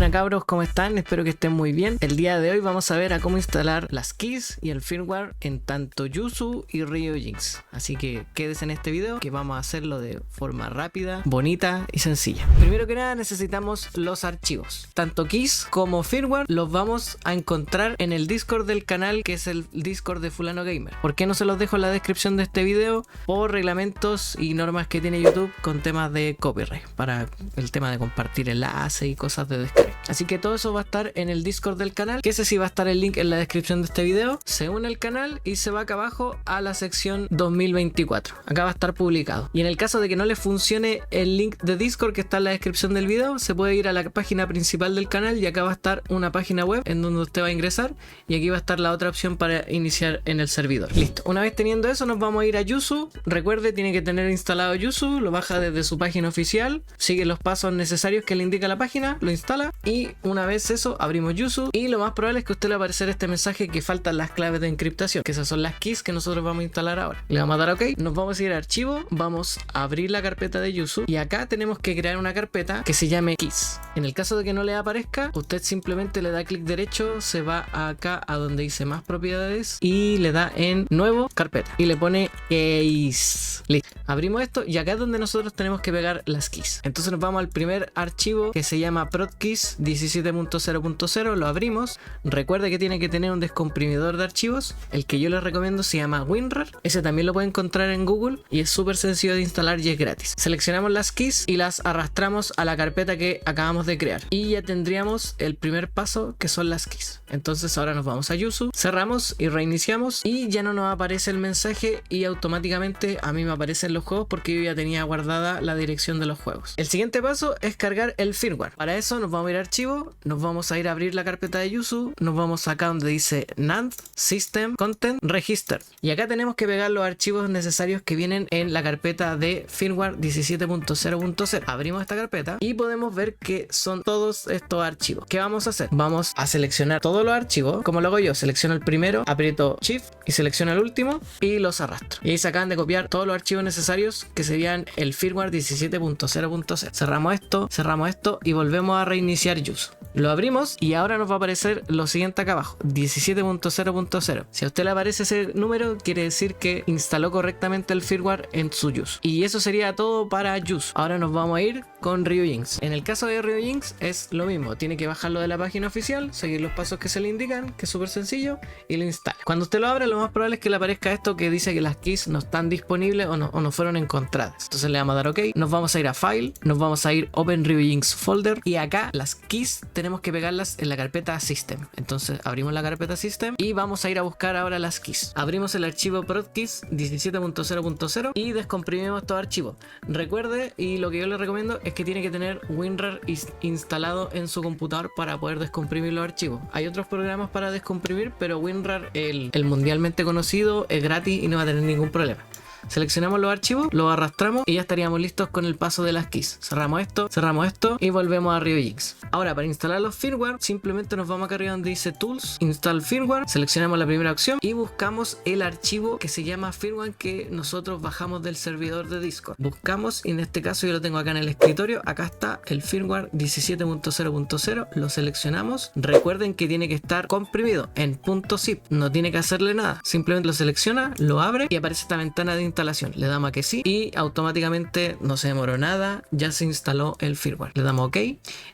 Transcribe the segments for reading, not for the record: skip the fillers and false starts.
Buenas cabros, ¿cómo están? Espero que estén muy bien. El día de hoy vamos a ver a cómo instalar las keys y el firmware en tanto Yuzu y RioJinx. Así que quédense en este video que vamos a hacerlo de forma rápida, bonita y sencilla. Primero que nada necesitamos los archivos. Tanto keys como firmware los vamos a encontrar en el Discord del canal, que es el Discord de Fulano Gamer. ¿Por qué no se los dejo en la descripción de este video? Por reglamentos y normas que tiene YouTube con temas de copyright, para el tema de compartir enlaces y cosas de descarga. Así que todo eso va a estar en el Discord del canal, que ese sí va a estar el link en la descripción de este video. Se une al canal y se va acá abajo a la sección 2024. Acá va a estar publicado. Y en el caso de que no le funcione el link de Discord que está en la descripción del video, se puede ir a la página principal del canal y acá va a estar una página web en donde usted va a ingresar y aquí va a estar la otra opción para iniciar en el servidor. Listo. Una vez teniendo eso nos vamos a ir a Yuzu. Recuerde, tiene que tener instalado Yuzu, lo baja desde su página oficial, sigue los pasos necesarios que le indica la página, lo instala y una vez eso abrimos Yuzu y lo más probable es que a usted le va a aparecer este mensaje que faltan las claves de encriptación, que esas son las keys que nosotros vamos a instalar ahora. Le vamos a dar a OK, nos vamos a ir a archivo, vamos a abrir la carpeta de Yuzu y acá tenemos que crear una carpeta que se llame keys. En el caso de que no le aparezca, usted simplemente le da clic derecho, se va acá a donde dice más propiedades y le da en nuevo carpeta y le pone keys. Listo. Abrimos esto y acá es donde nosotros tenemos que pegar las keys. Entonces nos vamos al primer archivo que se llama protkeys 17.0.0, lo abrimos. Recuerde que tiene que tener un descomprimidor de archivos. El que yo les recomiendo se llama WinRAR. Ese también lo puede encontrar en Google y es súper sencillo de instalar y es gratis. Seleccionamos las keys y las arrastramos a la carpeta que acabamos de crear y ya tendríamos el primer paso, que son las keys. Entonces ahora nos vamos a Yuzu, cerramos y reiniciamos y ya no nos aparece el mensaje y automáticamente a mí me aparecen los juegos porque yo ya tenía guardada la dirección de los juegos. El siguiente paso es cargar el firmware. Para eso nos vamos a ir a archivo, nos vamos a ir a abrir la carpeta de Yuzu, nos vamos acá donde dice NAND, System, Content, Register. Y acá tenemos que pegar los archivos necesarios que vienen en la carpeta de firmware 17.0.0. Abrimos esta carpeta y podemos ver que son todos estos archivos. ¿Qué vamos a hacer? Vamos a seleccionar todos los archivos. Como lo hago yo, selecciono el primero, aprieto Shift y selecciono el último y los arrastro. Y ahí se acaban de copiar todos los archivos necesarios que serían el firmware 17.0.0. Cerramos esto y volvemos a reiniciar Yuzu. Lo abrimos y ahora nos va a aparecer lo siguiente acá abajo, 17.0.0. Si a usted le aparece ese número, quiere decir que instaló correctamente el firmware en su Yuzu. Y eso sería todo para Yuzu. Ahora nos vamos a ir con RioJinx. En el caso de RioJinx es lo mismo, tiene que bajarlo de la página oficial, seguir los pasos que se le indican, que es súper sencillo, y lo instala. Cuando usted lo abra, lo más probable es que le aparezca esto que dice que las keys no están disponibles o no fueron encontradas. Entonces le vamos a dar OK, nos vamos a ir a File, nos vamos a ir Open RioJinx Folder y acá las keys tenemos que pegarlas en la carpeta System. Entonces abrimos la carpeta System y vamos a ir a buscar ahora las keys. Abrimos el archivo protkeys 17.0.0 y descomprimimos estos archivos. Recuerde, y lo que yo le recomiendo es que tiene que tener WinRAR instalado en su computador para poder descomprimir los archivos. Hay otros programas para descomprimir, pero WinRAR, el mundialmente conocido, es gratis y no va a tener ningún problema. Seleccionamos los archivos, los arrastramos y ya estaríamos listos con el paso de las keys. Cerramos esto y volvemos a RioJinx. Ahora, para instalar los firmware, simplemente nos vamos acá arriba donde dice Tools, Install Firmware, seleccionamos la primera opción y buscamos el archivo que se llama firmware que nosotros bajamos del servidor de Discord. Buscamos y en este caso yo lo tengo acá en el escritorio. Acá está el firmware 17.0.0, lo seleccionamos. Recuerden que tiene que estar comprimido en .zip, no tiene que hacerle nada. Simplemente lo selecciona, lo abre y aparece esta ventana de instalación. Le damos a que sí y automáticamente no se demoró nada, ya se instaló el firmware. Le damos OK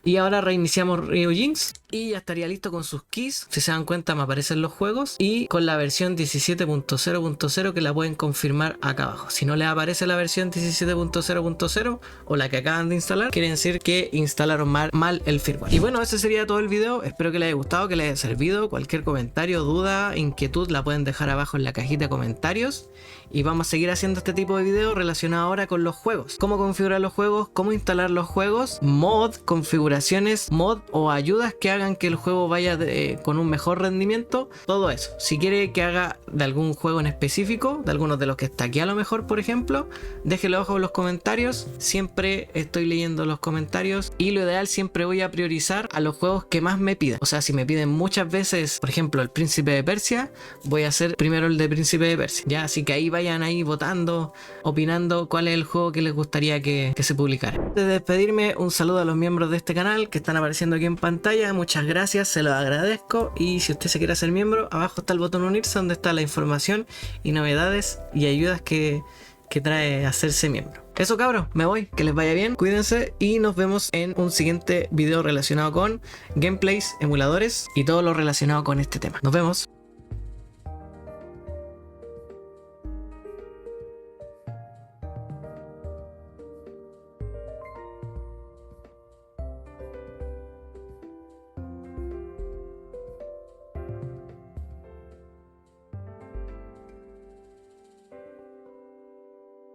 y ahora reiniciamos RioJinx y ya estaría listo con sus keys. Si se dan cuenta me aparecen los juegos y con la versión 17.0.0 que la pueden confirmar acá abajo. Si no les aparece la versión 17.0.0 o la que acaban de instalar, quiere decir que instalaron mal el firmware. Y bueno, ese sería todo el video. Espero que les haya gustado, que les haya servido. Cualquier comentario, duda, inquietud la pueden dejar abajo en la cajita de comentarios y vamos a seguir haciendo este tipo de videos relacionados ahora con los juegos. Cómo configurar los juegos, cómo instalar los juegos, configuraciones, o ayudas que hagan que el juego vaya con un mejor rendimiento, todo eso. Si quiere que haga de algún juego en específico, de algunos de los que está aquí a lo mejor, por ejemplo, déjelo abajo en los comentarios. Siempre estoy leyendo los comentarios y lo ideal, siempre voy a priorizar a los juegos que más me pidan. O sea, si me piden muchas veces, por ejemplo, el Príncipe de Persia, voy a hacer primero el de Príncipe de Persia, ya, así que ahí va vayan ahí votando, opinando cuál es el juego que les gustaría que se publicara. Antes de despedirme, un saludo a los miembros de este canal que están apareciendo aquí en pantalla. Muchas gracias, se los agradezco. Y si usted se quiere hacer miembro, abajo está el botón unirse, donde está la información y novedades y ayudas que trae hacerse miembro. Eso, cabros, me voy, que les vaya bien, cuídense y nos vemos en un siguiente video relacionado con gameplays, emuladores y todo lo relacionado con este tema. Nos vemos.